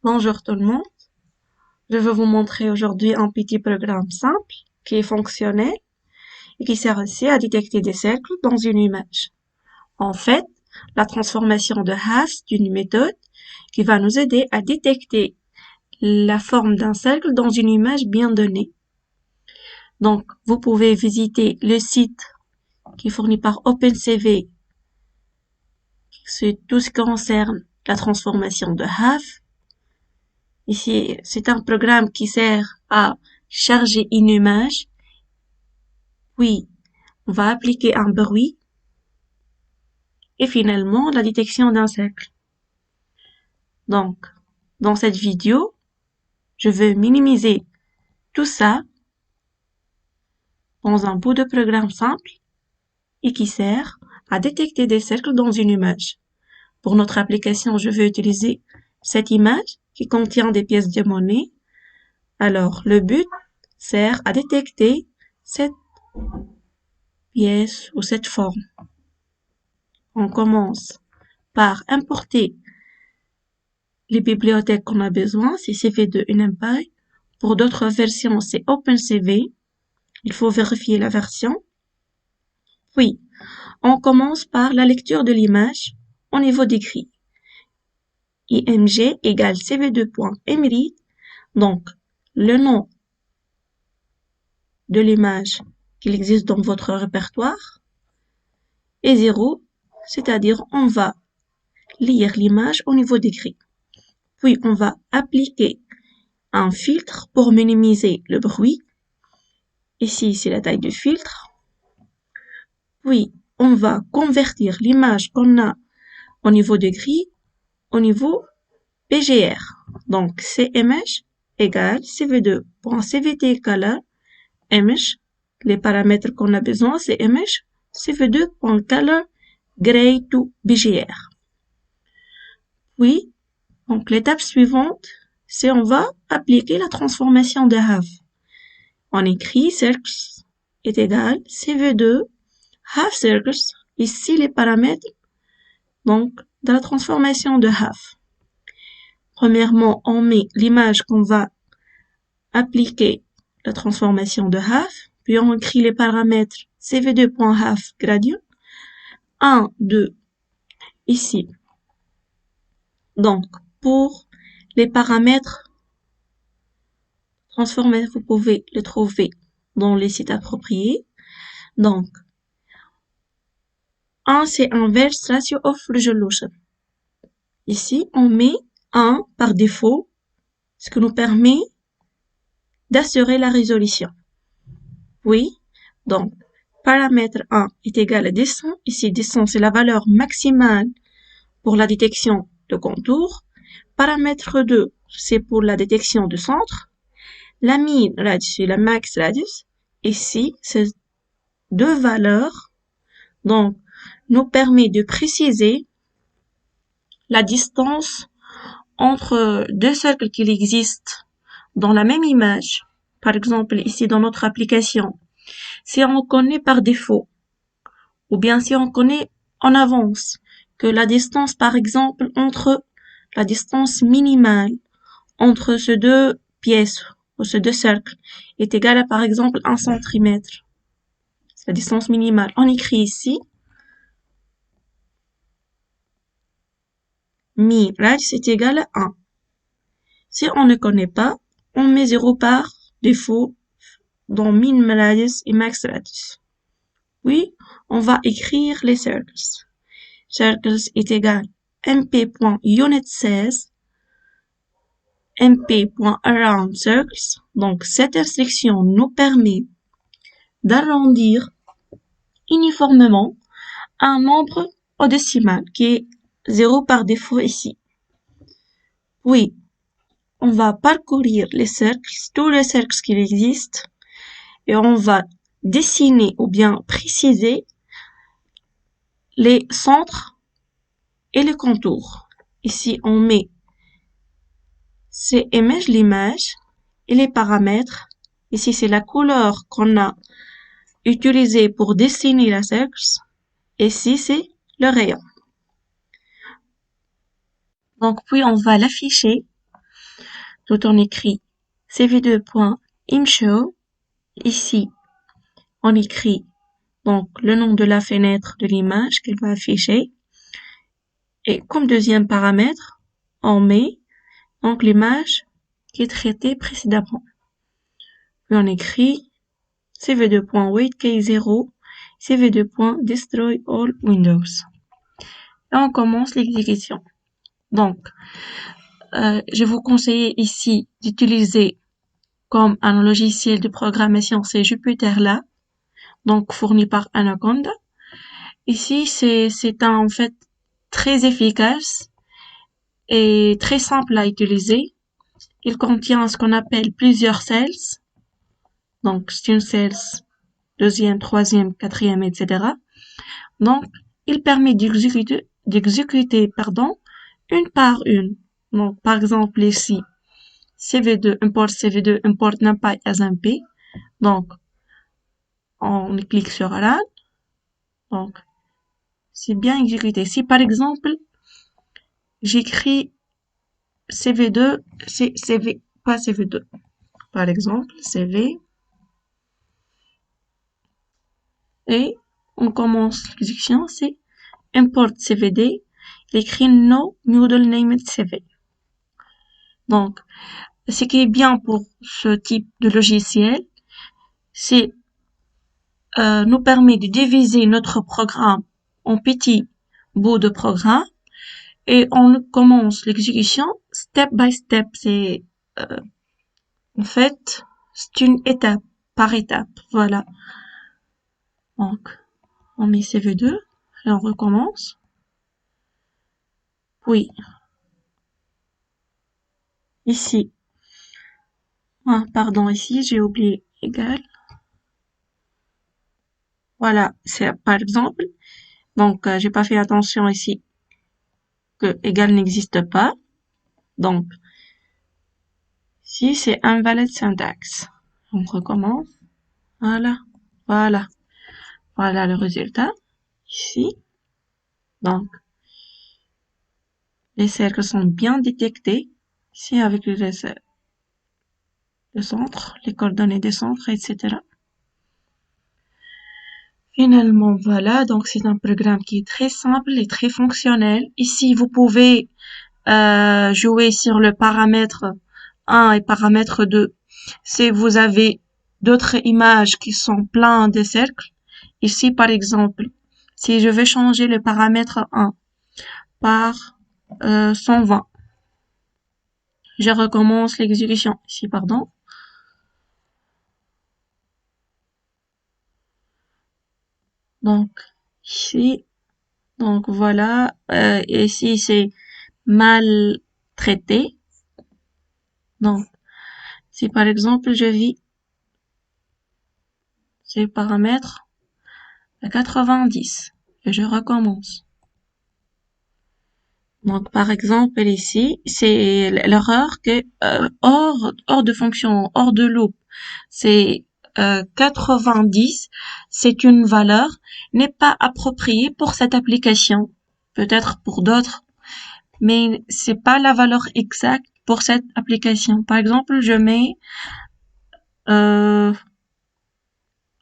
Bonjour tout le monde, je vais vous montrer aujourd'hui un petit programme simple qui est fonctionnel et qui sert aussi à détecter des cercles dans une image. En fait, la transformation de Haas est une méthode qui va nous aider à détecter la forme d'un cercle dans une image bien donnée. Donc, vous pouvez visiter le site qui est fourni par OpenCV, c'est tout ce qui concerne la transformation de Haas. Ici, c'est un programme qui sert à charger une image, puis on va appliquer un bruit et finalement la détection d'un cercle. Donc, dans cette vidéo, je vais minimiser tout ça dans un bout de programme simple et qui sert à détecter des cercles dans une image. Pour notre application, je vais utiliser cette image qui contient des pièces de monnaie. Alors, le but sert à détecter cette pièce ou cette forme. On commence par importer les bibliothèques qu'on a besoin, c'est CV2 et NumPy. Pour d'autres versions, c'est OpenCV. Il faut vérifier la version. Puis, on commence par la lecture de l'image au niveau d'écrit. img égale cv2.mread. Donc, le nom de l'image qu'il existe dans votre répertoire est 0, c'est-à-dire on va lire l'image au niveau d'écrit. Puis, on va appliquer un filtre pour minimiser le bruit. Ici, c'est la taille du filtre. Puis, on va convertir l'image qu'on a au niveau de gris au niveau PGR. Donc, CMH égale cv2.cvtcolor image. Les paramètres qu'on a besoin, c'est image cv2.color gray to BGR. Puis, donc l'étape suivante, c'est on va appliquer la transformation de half. On écrit circles est égal cv2 half circles, ici les paramètres donc de la transformation de half. Premièrement, on met l'image qu'on va appliquer la transformation de half, puis on écrit les paramètres cv2.half gradient 1, 2 ici. Donc pour les paramètres transformés, vous pouvez les trouver dans les sites appropriés. Donc 1, c'est inverse ratio of resolution. Ici, on met 1 par défaut, ce qui nous permet d'assurer la résolution. Oui, donc paramètre 1 est égal à 200. Ici, 200, c'est la valeur maximale pour la détection de contour. Paramètre 2, c'est pour la détection de centre. La min radius et la max radius. Ici, ces deux valeurs donc nous permet de préciser la distance entre deux cercles qui existent dans la même image. Par exemple, ici dans notre application, si on connaît par défaut, ou bien si on connaît en avance que la distance, par exemple, entre la distance minimale entre ces deux pièces ou ces deux cercles est égale à, par exemple, 1 cm. C'est la distance minimale. On écrit ici mi radius est égal à 1. Si on ne connaît pas, on met 0 par défaut dans min radius et max radius. Puis, on va écrire les circles. Circles est égal mp.unit16 mp.aroundCircles. Donc, cette instruction nous permet d'arrondir uniformément un nombre au décimal qui est 0 par défaut ici. Puis, on va parcourir les cercles, tous les cercles qui existent, et on va dessiner ou bien préciser les centres et les contours. Ici, on met CMH, l'image, et les paramètres. Ici, c'est la couleur qu'on a utilisée pour dessiner la cercle. Ici, c'est le rayon. Donc, puis on va l'afficher Tout on écrit cv2.imshow. Ici, on écrit donc le nom de la fenêtre de l'image qu'elle va afficher. Et comme deuxième paramètre, on met donc l'image qui est traitée précédemment. Puis on écrit cv2.waitKey0, cv2.destroy all windows. Et on commence l'exécution. Donc, je vous conseille ici d'utiliser comme un logiciel de programmation, c'est Jupyter-Lab, donc fourni par Anaconda. Ici, c'est en fait très efficace et très simple à utiliser. Il contient ce qu'on appelle plusieurs cells. Donc, c'est une cells, deuxième, troisième, quatrième, etc. Donc, il permet d'exécuter, une par une. Donc, par exemple, ici, CV2, import NumPy as MP. Donc, on clique sur Run. Donc, c'est bien exécuté. Si, par exemple, j'écris CV2, c'est CV, pas CV2. Par exemple, CV. Et on commence l'exécution, c'est import CVD, il écrit no model named CV. Donc, ce qui est bien pour ce type de logiciel, c'est nous permet de diviser notre programme en petits bouts de programme et on commence l'exécution step by step. C'est en fait, c'est une étape par étape. Voilà. Donc, on met CV2 et on recommence. Oui. Ici. Ah, pardon, ici, j'ai oublié égal. Voilà, c'est par exemple. Donc, j'ai pas fait attention ici que égal n'existe pas. Donc, si c'est invalid syntax. On recommence. Voilà, voilà. Voilà le résultat. Ici. Donc, les cercles sont bien détectés. Ici, avec le centre, les coordonnées des centres, etc. Finalement, voilà. Donc, c'est un programme qui est très simple et très fonctionnel. Ici, vous pouvez jouer sur le paramètre 1 et paramètre 2. Si vous avez d'autres images qui sont plein de cercles, ici par exemple, si je vais changer le paramètre 1 par 120, je recommence l'exécution. Ici, pardon. Donc, ici, donc voilà, ici c'est mal traité. Donc, si par exemple je vis ces paramètres à 90 et je recommence. Donc par exemple ici, c'est l'erreur que hors de fonction, hors de loop, c'est 90, c'est une valeur n'est pas appropriée pour cette application, peut-être pour d'autres, mais c'est pas la valeur exacte pour cette application. Par exemple, je mets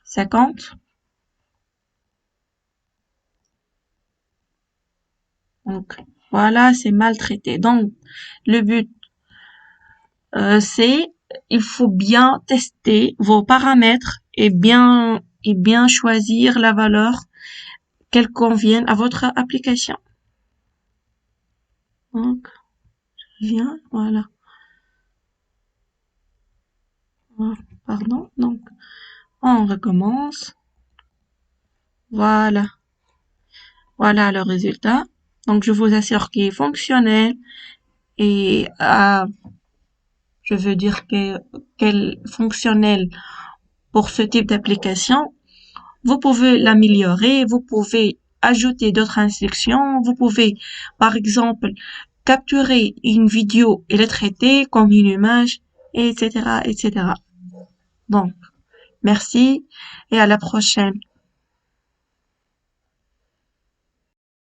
50. Donc voilà, c'est maltraité. Donc le but c'est il faut bien tester vos paramètres et bien choisir la valeur qu'elle convienne à votre application. Donc je viens, voilà. Pardon. Donc on recommence. Voilà. Voilà le résultat. Donc je vous assure qu'il est fonctionnel et je veux dire qu'elle est fonctionnelle pour ce type d'application. Vous pouvez l'améliorer, vous pouvez ajouter d'autres instructions, vous pouvez, par exemple, capturer une vidéo et la traiter comme une image, etc., etc. Donc, merci et à la prochaine.